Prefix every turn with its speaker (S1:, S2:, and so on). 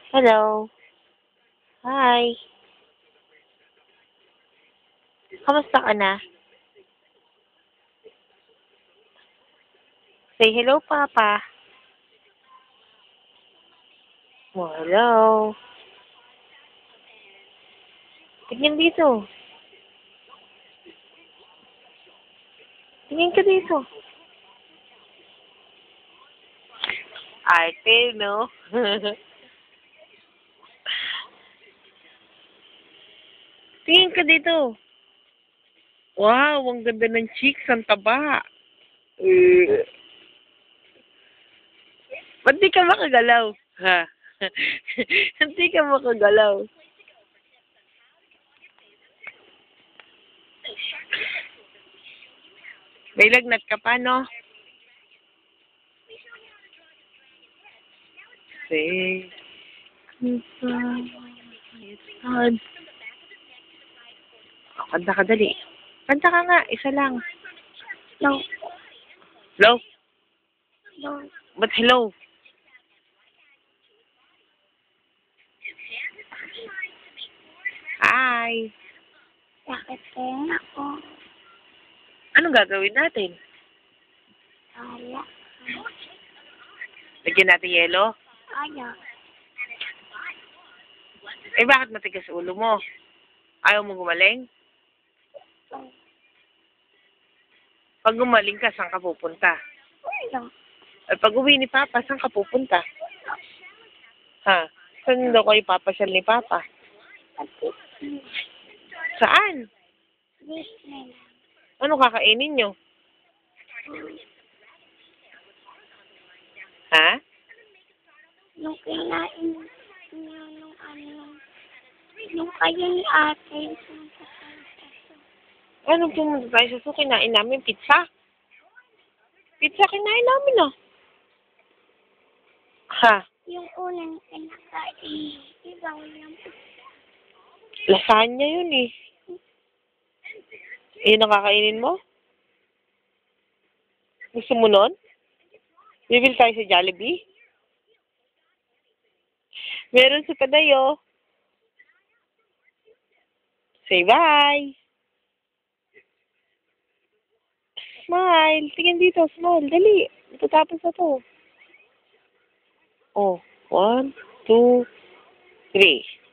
S1: Hello. Hi. Kamusta ka na? Say hello, Papa. Oh, hello. Tingin dito. Tingin ka dito. Arte, no? Tingin ka dito. Wow, ang ganda ng cheeks, ang taba. Uh, ba't di ka makagalaw? Ha? Hindi ka makagalaw. May lagnat ka pa, no? Say, it's hard. Oh, kanta ka dali. Kanta ka nga, isa lang.
S2: No.
S1: Hello?
S2: No.
S1: Ba't hello? Hi.
S2: Bakit kaya ako?
S1: Anong gagawin natin?
S2: Wala.
S1: Lagyan natin yelo?
S2: Ayaw.
S1: Eh, bakit matigas ulo mo? Ayaw mo gumaling? Pag gumaling ka, saan ka pupunta?
S2: Wala.
S1: At pag uwi ni Papa, saan ka pupunta? Ha? Saan daw kayo papasyal ni Papa?
S2: Pati.
S1: Saan?
S2: Disney.
S1: Ano kakainin nyo? Ha?
S2: Nung kinain niya nung nung kayo ni ate.
S1: Ano pumunta tayo sa suki? Kinain namin pizza? Pizza kinain namin, ah. Ha?
S2: Yung unang kinakain. Ibang yung
S1: Lasagna yun, eh. Yun ang kakainin mo? Gusto mo nun? Bibili tayo sa Jollibee? Meron sa Padayo. Say bye! Smile! Tingin dito, smile. Dali. Matatapos na to. Oh, 1, 2, 3.